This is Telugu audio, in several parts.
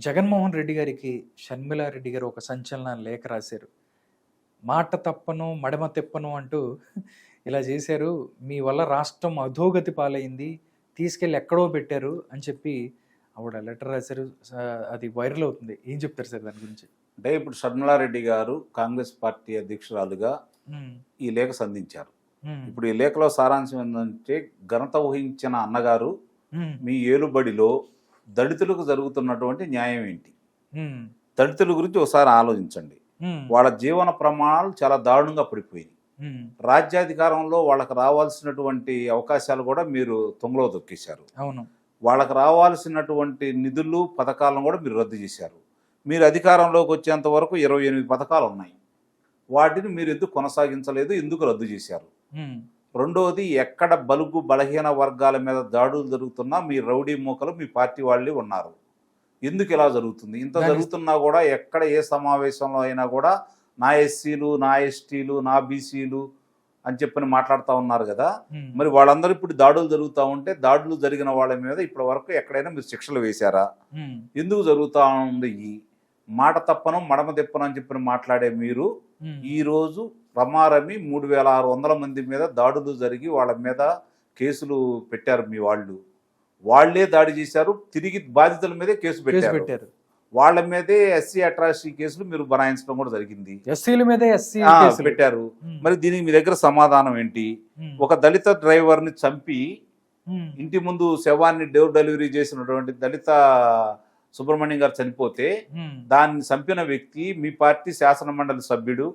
జగన్మోహన్ రెడ్డి గారికి షర్మిలారెడ్డి గారు ఒక సంచలన లేఖ రాశారు. మాట తప్పను, మడమ తిప్పను అంటూ ఇలా చేశారు. మీ వల్ల రాష్ట్రం అధోగతి పాలైంది. తీసుకెళ్ళి ఎక్కడో పెట్టారు అని చెప్పి ఆవిడ లెటర్ రాశారు. అది వైరల్ అవుతుంది. ఏం చెప్తారు సార్ దాని గురించి? అంటే ఇప్పుడు షర్మిలారెడ్డి గారు కాంగ్రెస్ పార్టీ అధ్యక్షురాలుగా హ్మ్. ఈ లేఖ సంధించారు. హ్మ్. ఇప్పుడు ఈ లేఖలో సారాంశం ఏంటంటే, ఘనత ఊహించిన అన్నగారు హ్మ్. మీ ఏలుబడిలో దళితులకు జరుగుతున్నటువంటి న్యాయం ఏంటి? హ్మ్. దళితుల గురించి ఒకసారి ఆలోచించండి. హ్మ్. వాళ్ళ జీవన ప్రమాణాలు చాలా దారుణంగా పడిపోయినాయి. హ్మ్. రాజ్యాధికారంలో వాళ్ళకి రావాల్సినటువంటి అవకాశాలు కూడా మీరు తుంగలో తొక్కేశారు. అవును. వాళ్ళకి రావాల్సినటువంటి నిధులు, పథకాలను కూడా మీరు రద్దు చేశారు. మీరు అధికారంలోకి వచ్చేంత వరకు 28 పథకాలు ఉన్నాయి. వాటిని మీరు ఎందుకు కొనసాగించలేదు? ఎందుకు రద్దు చేశారు? హ్మ్. రెండోది, ఎక్కడ బలుగు బలహీన వర్గాల మీద దాడులు జరుగుతున్నా మీ రౌడీ మూకలు మీ పార్టీ వాళ్ళే ఉన్నారు. ఎందుకు ఇలా జరుగుతుంది? ఇంత జరుగుతున్నా కూడా ఎక్కడ ఏ సమావేశంలో అయినా కూడా నా ఎస్సీలు, నా ఎస్టీలు, నా బీసీలు అని చెప్పని మాట్లాడుతూ ఉన్నారు కదా. మరి వాళ్ళందరూ ఇప్పుడు దాడులు జరుగుతూ ఉంటే దాడులు జరిగిన వాళ్ళ మీద ఇప్పటి వరకు ఎక్కడైనా మీరు శిక్షలు వేశారా? ఎందుకు జరుగుతూ ఉంది? ఈ మాట తప్పను మడమ తిప్పను అని చెప్పని మాట్లాడే మీరు ఈరోజు రమారమి 3600 మంది మీద దాడులు జరిగి వాళ్ళ మీద కేసులు పెట్టారు. మీ వాళ్ళే దాడి చేశారు, తిరిగి బాధితుల మీదే కేసు పెట్టారు. వాళ్ళ మీదే ఎస్సీ అట్రాసిటీ కేసులు మీరు బనాయించడం కూడా జరిగింది. ఎస్సీల మీదే ఎస్సీ పెట్టారు. మరి దీనికి మీ దగ్గర సమాధానం ఏంటి? ఒక దళిత డ్రైవర్ ని చంపి ఇంటి ముందు శవాన్ని డోర్ డెలివరీ చేసినటువంటి దళిత సుబ్రహ్మణ్యం గారు చనిపోతే దాన్ని చంపిన వ్యక్తి మీ పార్టీ శాసన మండలి సభ్యుడు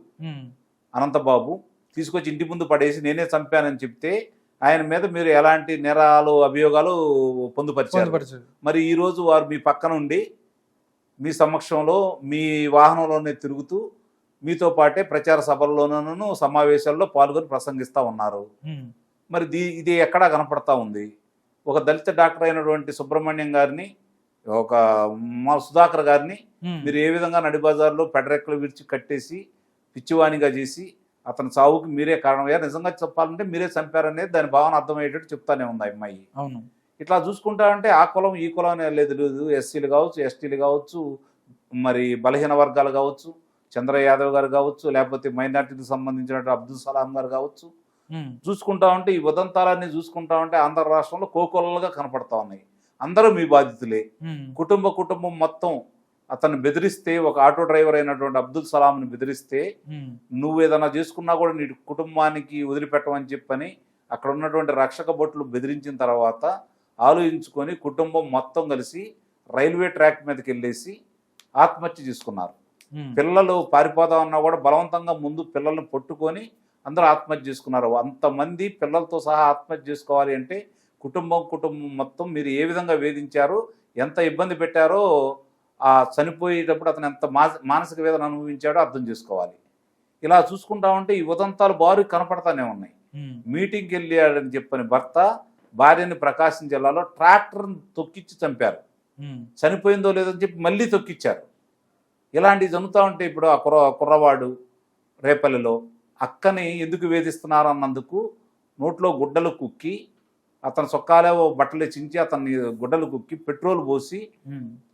అనంతబాబు తీసుకొచ్చి ఇంటి ముందు పడేసి నేనే చంపానని చెప్తే ఆయన మీద మీరు ఎలాంటి నేరాలు, అభియోగాలు పొందుపరిచారు. మరి ఈరోజు వారు మీ పక్కన ఉండి మీ సమక్షంలో మీ వాహనంలోనే తిరుగుతూ మీతో పాటే ప్రచార సభల్లోనూ సమావేశాల్లో పాల్గొని ప్రసంగిస్తూ ఉన్నారు. మరి ఇది ఎక్కడా కనపడతా ఉంది? ఒక దళిత డాక్టర్ అయినటువంటి సుబ్రహ్మణ్యం గారిని, ఒక సుధాకర్ గారిని మీరు ఏ విధంగా నడిబజార్లో పెడరెక్కలు విడిచి కట్టేసి పిచ్చివాణిగా చేసి అతని చావుకి మీరే కారణమయ్యారు. నిజంగా చెప్పాలంటే మీరే చంపారనేది దాని భావన అర్థమయ్యేటట్టు చెప్తానే ఉంది అమ్మాయి. అవును. ఇట్లా చూసుకుంటా అంటే ఆ కులం ఈ కులం అనేది లేదు. ఎస్సీలు కావచ్చు, ఎస్టీలు కావచ్చు, మరి బలహీన వర్గాలు కావచ్చు, చంద్ర యాదవ్ గారు కావచ్చు, లేకపోతే మైనార్టీకి సంబంధించిన అబ్దుల్ సలాం గారు కావచ్చు, చూసుకుంటా ఉంటే ఈ ఉదంతాలన్నీ చూసుకుంటా ఉంటే ఆంధ్ర రాష్ట్రంలో కోకొల్లలుగా కనపడతా ఉన్నాయి. అందరూ మీ బాధితులే. కుటుంబం మొత్తం అతన్ని బెదిరిస్తే, ఒక ఆటో డ్రైవర్ అయినటువంటి అబ్దుల్ సలాంని బెదిరిస్తే నువ్వు ఏదైనా చేసుకున్నా కూడా నీ కుటుంబానికి వదిలిపెట్టమని చెప్పని అక్కడ ఉన్నటువంటి రక్షక భటులు బెదిరించిన తర్వాత ఆలోచించుకొని కుటుంబం మొత్తం కలిసి రైల్వే ట్రాక్ మీదకి వెళ్ళేసి ఆత్మహత్య చేసుకున్నారు. పిల్లలు పారిపోదామన్నా కూడా బలవంతంగా ముందు పిల్లల్ని పట్టుకొని అందరూ ఆత్మహత్య చేసుకున్నారు. అంతమంది పిల్లలతో సహా ఆత్మహత్య చేసుకోవాలి అంటే కుటుంబం మొత్తం మీరు ఏ విధంగా వేధించారో, ఎంత ఇబ్బంది పెట్టారో, ఆ చనిపోయేటప్పుడు అతను ఎంత మానసిక వేదన అనుభవించాడో అర్థం చేసుకోవాలి. ఇలా చూసుకుంటా ఉంటే ఈ ఉదంతాలు బారు కనపడతానే ఉన్నాయి. మీటింగ్కి వెళ్ళాడని చెప్పని భర్త భార్యని ప్రకాశం జిల్లాలో ట్రాక్టర్ని తొక్కిచ్చి చంపారు. చనిపోయిందో లేదని చెప్పి మళ్ళీ తొక్కిచ్చారు. ఇలాంటివి జరుగుతూ ఉంటే ఇప్పుడు ఆ కుర్రవాడు రేపల్లిలో అక్కని ఎందుకు వేధిస్తున్నారు అన్నందుకు నోట్లో గుడ్డలు కుక్కి, అతను సొక్కాలే బట్టలు చించి అతన్ని గుడ్డలు కుక్కి పెట్రోల్ పోసి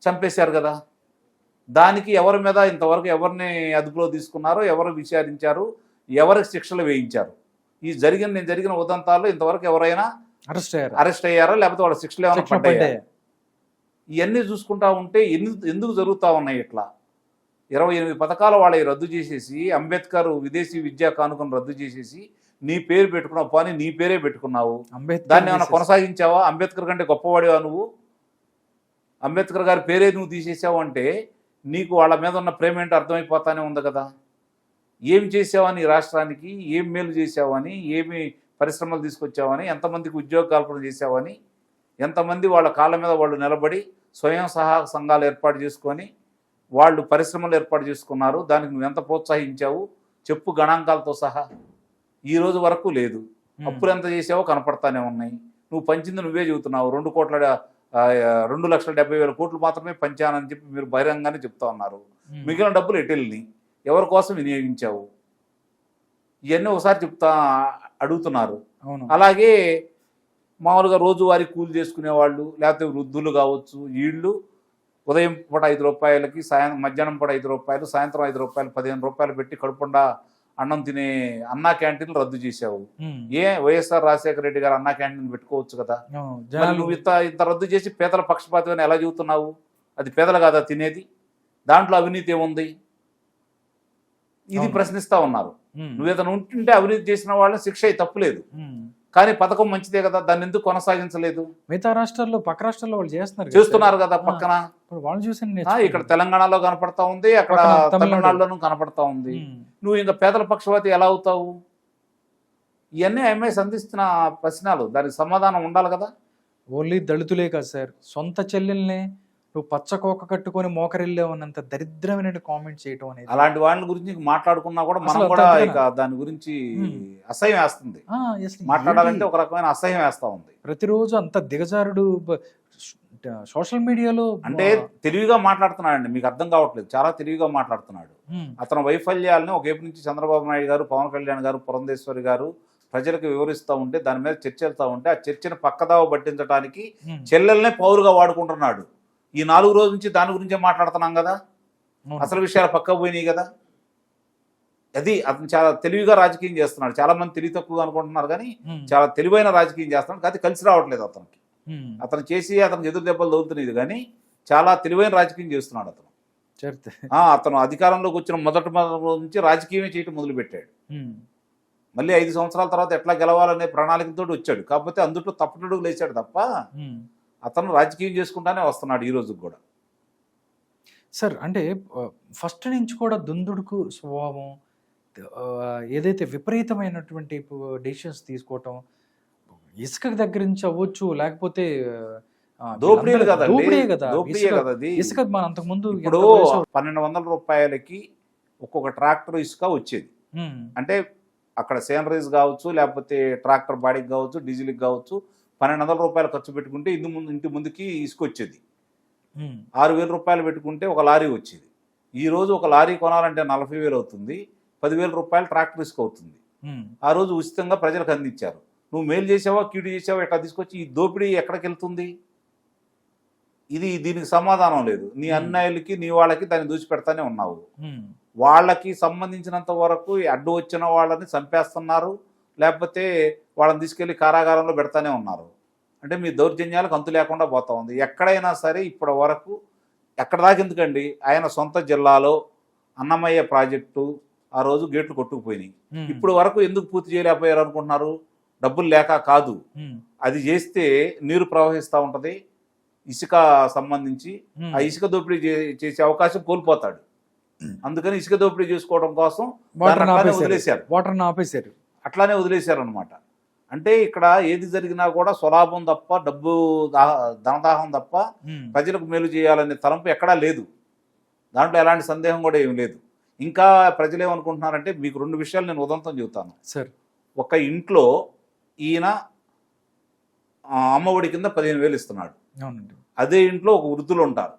చంపేశారు కదా. దానికి ఎవరి మీద ఇంతవరకు ఎవరిని అదుపులో తీసుకున్నారో, ఎవరు విచారించారు, ఎవరికి శిక్షలు వేయించారు? ఈ జరిగిన ఉదంతాల్లో ఇంతవరకు ఎవరైనా అరెస్ట్ అయ్యారా? లేకపోతే వాళ్ళ శిక్షలు ఏమైనా పడ్డాయా? ఇవన్నీ చూసుకుంటా ఉంటే ఎందుకు జరుగుతూ ఉన్నాయి ఇట్లా? 28 పథకాలు వాళ్ళవి రద్దు చేసేసి, అంబేద్కర్ విదేశీ విద్యా కానుకను రద్దు చేసేసి నీ పేరు పెట్టుకున్నావు. కానీ నీ పేరే పెట్టుకున్నావు. దాన్ని ఏమైనా కొనసాగించావా? అంబేద్కర్ కంటే గొప్పవాడివా నువ్వు? అంబేద్కర్ గారి పేరే నువ్వు తీసేసావు అంటే నీకు వాళ్ళ మీద ఉన్న ప్రేమ ఏంటో అర్థమైపోతానే ఉంది కదా. ఏం చేసావని రాష్ట్రానికి, ఏం మేలు చేసావని, ఏమి పరిశ్రమలు తీసుకొచ్చావని, ఎంతమందికి ఉద్యోగ కల్పన చేసావని, ఎంతమంది వాళ్ళ కాళ్ళ మీద వాళ్ళు నిలబడి స్వయం సహాయక సంఘాలు ఏర్పాటు చేసుకొని వాళ్ళు పరిశ్రమలు ఏర్పాటు చేసుకున్నారు. దానికి నువ్వు ఎంత ప్రోత్సహించావు చెప్పు, గణాంకాలతో సహా. ఈ రోజు వరకు లేదు. అప్పులు ఎంత చేసావో కనపడతానే ఉన్నాయి. నువ్వు పంచింది నువ్వే చెబుతున్నావు. 2,70,000 కోట్లు మాత్రమే పంచానని చెప్పి మీరు బహిరంగానే చెప్తా ఉన్నారు. మిగిలిన డబ్బులు ఎటెల్ని ఎవరి కోసం వినియోగించావు? ఇవన్నీ ఒకసారి అడుగుతున్నారు. అలాగే మామూలుగా రోజువారీ కూలి చేసుకునే వాళ్ళు, లేకపోతే వృద్ధులు కావచ్చు, వీళ్ళు ఉదయం పూట 5 రూపాయలకి, మధ్యాహ్నం పూట 5 రూపాయలు, సాయంత్రం 5 రూపాయలు, 15 రూపాయలు పెట్టి కడుపుండా అన్నం తినే అన్నా క్యాంటీన్లు రద్దు చేశావు. వైఎస్ఆర్ రాజశేఖర రెడ్డి గారు అన్నా క్యాంటీన్ పెట్టుకోవచ్చు కదా. మరి నువ్వు ఇంత రద్దు చేసి పేదల పక్షపాతం అని ఎలా చెబుతున్నావు? అది పేదలు కాదా తినేది? దాంట్లో అవినీతి ఏముంది? ఇది ప్రశ్నిస్తా ఉన్నారు. నువ్వు ఏదైనా ఉంటుంటే అవినీతి చేసిన వాళ్ళని శిక్ష తప్పులేదు, కానీ పథకం మంచిదే కదా, దాన్ని ఎందుకు కొనసాగించలేదు? మిగతా రాష్ట్రాల్లో పక్క రాష్ట్రాల్లో వాళ్ళు చేస్తున్నారు కదా పక్కన. వాళ్ళు చూసి ఇక్కడ తెలంగాణలో కనపడతా ఉంది, అక్కడ తమిళనాడులోనూ కనపడతా ఉంది. నువ్వు ఇంకా పేదల పక్షపాతి ఎలా అవుతావు? ఇవన్నీ ఎంఐ సంధిస్తున్న ప్రశ్నలు, దానికి సమాధానం ఉండాలి కదా. ఓన్లీ దళితులే కాదు సార్, సొంత చెల్లెల్ని నువ్వు పచ్చకోక కట్టుకొని మోకరిల్లేవన్నంత దరిద్రమైన కామెంట్ చేయటం అనేది, అలాంటి వాళ్ళ గురించి మాట్లాడుకున్నా కూడా మనం కూడా ఇక దాని గురించి అసహ్యం వేస్తుంది. మాట్లాడాలంటే ఒక రకమైన అసహ్యం వేస్తా ఉంది. ప్రతిరోజు అంత దిగజారుడు సోషల్ మీడియాలో అంటే తెలివిగా మాట్లాడుతున్నాడండి, మీకు అర్థం కావట్లేదు. చాలా తెలివిగా మాట్లాడుతున్నాడు. అతని వైఫల్యాలను ఒకవైపు నుంచి చంద్రబాబు నాయుడు గారు, పవన్ కళ్యాణ్ గారు, పురంధేశ్వరి గారు ప్రజలకు వివరిస్తూ ఉంటే, దాని మీద చర్చలుతూ ఉంటే, ఆ చర్చను పక్కదావ పట్టించడానికి చెల్లెల్నే పౌరుగా వాడుకుంటున్నాడు. ఈ 4 రోజుల నుంచి దాని గురించే మాట్లాడుతున్నాం కదా, అసలు విషయాలు పక్క పోయినాయి కదా. అది అతను చాలా తెలివిగా రాజకీయం చేస్తున్నాడు. చాలా మంది తెలివి తక్కువగా అనుకుంటున్నారు, కానీ చాలా తెలివైన రాజకీయం చేస్తున్నాడు. కానీ కలిసి రావట్లేదు అతనికి. అతను చేసి అతనికి ఎదురు దెబ్బలు తగులుతున్నాయి, కానీ చాలా తెలివైన రాజకీయం చేస్తున్నాడు అతను. అతను అధికారంలోకి వచ్చిన మొదటి నుంచి రాజకీయమే చేయటం మొదలుపెట్టాడు. మళ్ళీ 5 సంవత్సరాల తర్వాత ఎట్లా గెలవాలనే ప్రణాళికతో వచ్చాడు. కాకపోతే అందులో తప్పుడుగు లేచాడు తప్ప అతను రాజకీయం చేసుకుంటానే వస్తున్నాడు ఈ రోజుకి కూడా. సార్ అంటే ఫస్ట్ నుంచి కూడా దుందుడుకు స్వభావం, ఏదైతే విపరీతమైనటువంటి డెసిషన్స్ తీసుకోవటం, ఇసుక దగ్గర నుంచి అవ్వచ్చు, లేకపోతే దోపిడీ కదా. ఇసుక మన అంతకుముందు ఇప్పుడు 1200 రూపాయలకి ఒక్కొక్క ట్రాక్టర్ ఇసుక వచ్చేది. అంటే అక్కడ సేనరీస్ కావచ్చు, లేకపోతే ట్రాక్టర్ బాడీకి కావచ్చు, డీజిల్కి కావచ్చు, 1200 రూపాయలు ఖర్చు పెట్టుకుంటే ఇంటి ముందుకి ఇసుక వచ్చేది. 6000 రూపాయలు పెట్టుకుంటే ఒక లారీ వచ్చేది. ఈ రోజు ఒక లారీ కొనాలంటే 40,000 అవుతుంది, 10,000 రూపాయలు ట్రాక్టర్ ఇసుక అవుతుంది. ఆ రోజు ఉచితంగా ప్రజలకు అందించారు. నువ్వు మేలు చేసావా, కీడు చేసావా, ఎట్లా తీసుకొచ్చి ఈ దోపిడీ ఎక్కడికి వెళ్తుంది? దీనికి సమాధానం లేదు. నీ అన్నయ్యలకి నీ వాళ్ళకి దాన్ని దూచిపెడతానే ఉన్నావు. వాళ్ళకి సంబంధించినంత వరకు అడ్డు వచ్చిన వాళ్ళని చంపేస్తున్నారు, లేకపోతే వాళ్ళని తీసుకెళ్లి కారాగారంలో పెడతానే ఉన్నారు. అంటే మీ దౌర్జన్యాలకు అంతు లేకుండా పోతా ఉంది. ఎక్కడైనా సరే ఇప్పటి వరకు ఎక్కడ దాకా ఎందుకండి, ఆయన సొంత జిల్లాలో అన్నమయ్య ప్రాజెక్టు ఆ రోజు గేట్లు కొట్టుకుపోయినాయి. ఇప్పుడు వరకు ఎందుకు పూర్తి చేయలేకపోయారు అనుకుంటున్నారు? డబ్బులు లేక కాదు. అది చేస్తే నీరు ప్రవహిస్తూ ఉంటది, ఇసుక సంబంధించి ఆ ఇసుక దోపిడీ చేసే అవకాశం కోల్పోతాడు. అందుకని ఇసుక దోపిడీ చేసుకోవడం కోసం వదిలేశారు, అట్లానే వదిలేశారు అనమాట. అంటే ఇక్కడ ఏది జరిగినా కూడా స్వలాభం తప్ప, డబ్బు ధనదాహం తప్ప ప్రజలకు మేలు చేయాలనే తలంపు ఎక్కడా లేదు. దాంట్లో ఎలాంటి సందేహం కూడా ఏమి లేదు. ఇంకా ప్రజలు ఏమనుకుంటున్నారంటే, మీకు 2 విషయాలు నేను ఉదంతం చెబుతాను సార్. ఒక ఇంట్లో ఈయన అమ్మఒడి కింద 15,000 ఇస్తున్నాడు. అదే ఇంట్లో ఒక వృద్ధులు ఉంటారు,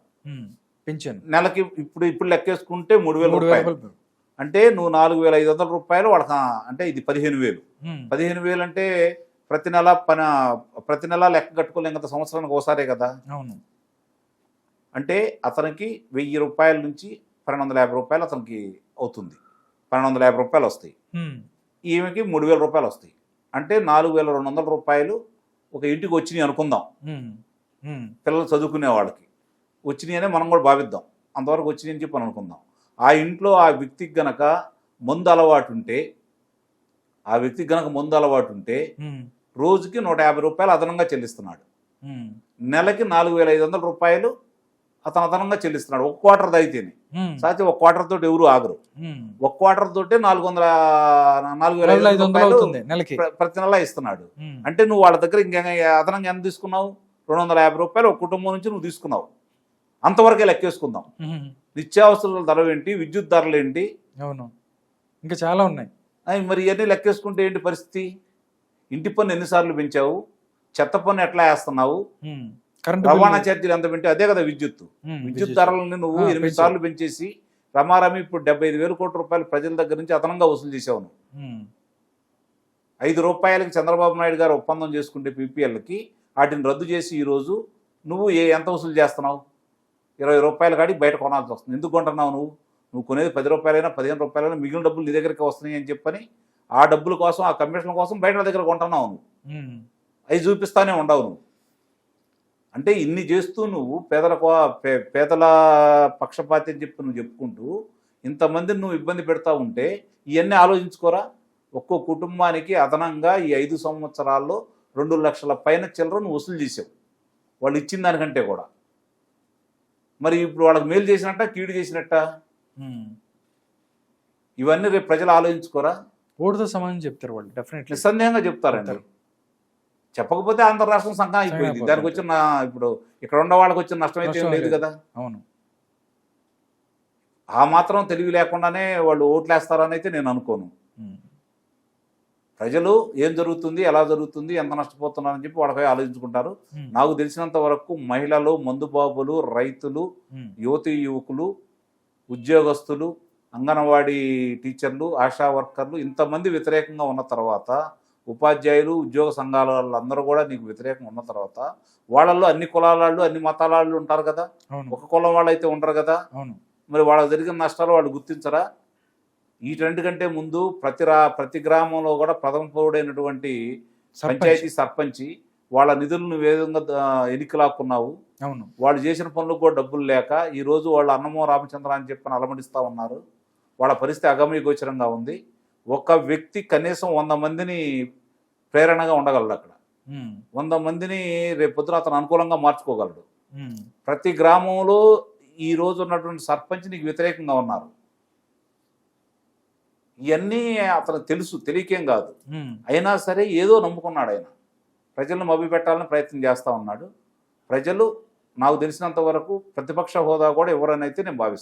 నెలకి ఇప్పుడు లెక్కేసుకుంటే 3,000 రూపాయలు. అంటే నువ్వు 4,500 రూపాయలు వాళ్ళకి, అంటే ఇది 15,000. 15,000 అంటే ప్రతి నెల లెక్క కట్టుకోలేం కదా, సంవత్సరానికి ఒకసారే కదా. అంటే అతనికి 1,000 రూపాయల నుంచి 1,250 రూపాయలు అతనికి అవుతుంది. 1,250 రూపాయలు వస్తాయి. ఈమెకి 3,000 రూపాయలు వస్తాయి. అంటే 4,200 రూపాయలు ఒక ఇంటికి వచ్చినాయి అనుకుందాం. పిల్లలు చదువుకునే వాళ్ళకి వచ్చినాయి అనే మనం కూడా భావిద్దాం. అంతవరకు వచ్చినాయి అని చెప్పి అనుకుందాం. ఆ ఇంట్లో ఆ వ్యక్తికి గనక మందు అలవాటు ఉంటే రోజుకి 150 రూపాయలు అదనంగా చెల్లిస్తున్నాడు. నెలకి 4,500 రూపాయలు అతను అదనంగా చెల్లిస్తున్నాడు. ఒక క్వార్టర్ తాగితేనే. సాధ్యం ఒక క్వార్టర్ తోటి ఎవరు ఆగరు. ఒక క్వార్టర్ తోటే 4,500 రూపాయలు ప్రతి నెల ఇస్తున్నాడు. అంటే నువ్వు వాళ్ళ దగ్గర ఇంకా అదనంగా ఎంత తీసుకున్నావు? 250 రూపాయలు ఒక కుటుంబం నుంచి నువ్వు తీసుకున్నావు. అంతవరకే లెక్కేసుకుందాం. నిత్యావసరాల ధరలు ఏంటి, విద్యుత్ ధరలు ఏంటి, ఇంకా చాలా ఉన్నాయి. మరి ఇవన్నీ లెక్కేసుకుంటే ఏంటి పరిస్థితి? ఇంటి పన్ను ఎన్నిసార్లు పెంచావు, చెత్త పన్ను ఎట్లా వేస్తున్నావు, రవాణా ఛార్జీలు ఎంత పెంటే అదే కదా విద్యుత్ ధరలని నువ్వు 8 సార్లు పెంచేసి రమారమి ఇప్పుడు 75,000 కోట్ల రూపాయలు ప్రజల దగ్గర నుంచి అదనంగా వసూలు చేసావు. 5 రూపాయలకి చంద్రబాబు నాయుడు గారు ఒప్పందం చేసుకుంటే పీపీఎల్కి వాటిని రద్దు చేసి ఈరోజు నువ్వు ఎంత వసూలు చేస్తున్నావు? రూపాయలు కాడి బయట కొనాల్సి వస్తుంది. ఎందుకు కొంటున్నావు నువ్వు కొనేది 10 రూపాయలైనా 15 రూపాయలైనా మిగిలిన డబ్బులు నీ దగ్గరికి వస్తున్నాయి అని చెప్పని ఆ డబ్బుల కోసం ఆ కమిషన్ కోసం బయట దగ్గర కొంటున్నావు నువ్వు. అవి చూపిస్తానే ఉండవు నువ్వు. అంటే ఇన్ని చేస్తూ నువ్వు పేదల పక్షపాతి అని చెప్పి నువ్వు చెప్పుకుంటూ ఇంతమందిని నువ్వు ఇబ్బంది పెడతా ఉంటే ఇవన్నీ ఆలోచించుకోరా. ఒక్కో కుటుంబానికి అదనంగా ఈ 5 సంవత్సరాల్లో 2 లక్షల పైన చిల్లర నువ్వు వసూలు చేసావు వాళ్ళు ఇచ్చిన దానికంటే కూడా. మరి ఇప్పుడు వాళ్ళకి మేలు చేసినట్ట కీడు చేసినట్ట? ఇవన్నీ రేపు ప్రజలు ఆలోచించుకోరా. ఓటుతో సమానం చెప్తారు వాళ్ళు, డెఫినెట్లీ నిస్సందేహంగా చెప్తారండి. చెప్పకపోతే ఆంధ్ర రాష్ట్రం సంఘం అయిపోయింది. దానికి వచ్చిన ఇప్పుడు ఇక్కడ ఉన్న వాళ్ళకి వచ్చిన నష్టం అయితే లేదు కదా. అవును, ఆ మాత్రం తెలివి లేకుండానే వాళ్ళు ఓట్లేస్తారని అయితే నేను అనుకోను. ప్రజలు ఏం జరుగుతుంది, ఎలా జరుగుతుంది, ఎంత నష్టపోతున్నారని చెప్పి వాళ్ళకై ఆలోచించుకుంటారు. నాకు తెలిసినంత వరకు మహిళలు, మందుబాబులు, రైతులు, యువతీ యువకులు, ఉద్యోగస్తులు, అంగన్వాడీ టీచర్లు, ఆశా వర్కర్లు ఇంతమంది వ్యతిరేకంగా ఉన్న తర్వాత, ఉపాధ్యాయులు, ఉద్యోగ సంఘాల వాళ్ళందరూ కూడా నీకు వ్యతిరేకంగా ఉన్న తర్వాత వాళ్ళల్లో అన్ని కులాల వాళ్ళు, అన్ని మతాల వాళ్ళు ఉంటారు కదా. ఒక కులం వాళ్ళు అయితే ఉండరు కదా. మరి వాళ్ళకి జరిగిన నష్టాలు వాళ్ళు గుర్తించరా? వీటన్నిటికంటే ముందు ప్రతి గ్రామంలో కూడా ప్రథమ పౌరుడైనటువంటి పంచాయతీ సర్పంచి వాళ్ళ నిధులను ఏ విధంగా ఎన్నికలాక్కున్నావు. వాళ్ళు చేసిన పనులకు కూడా డబ్బులు లేక ఈరోజు వాళ్ళు అన్నమో రామచంద్ర అని చెప్పి అలమడిస్తూ ఉన్నారు. వాళ్ళ పరిస్థితి అగమ్య గోచరంగా ఉంది. ఒక వ్యక్తి కనీసం 100 మందిని ప్రేరణగా ఉండగలడు అక్కడ. 100 మందిని రేపొద్దున అతను అనుకూలంగా మార్చుకోగలడు. ప్రతి గ్రామంలో ఈ రోజు ఉన్నటువంటి సర్పంచ్ నీకు వ్యతిరేకంగా ఉన్నారు. ఇవన్నీ అతను తెలుసు, తెలియకేం కాదు. అయినా సరే ఏదో నమ్ముకున్నాడు ఆయన. ప్రజలను మభ్యపెట్టాలని ప్రయత్నం చేస్తూ ఉన్నాడు. ప్రజలు నాకు తెలిసినంత వరకు ప్రతిపక్ష హోదా కూడా ఎవరనైతే నేను భావిస్తాను.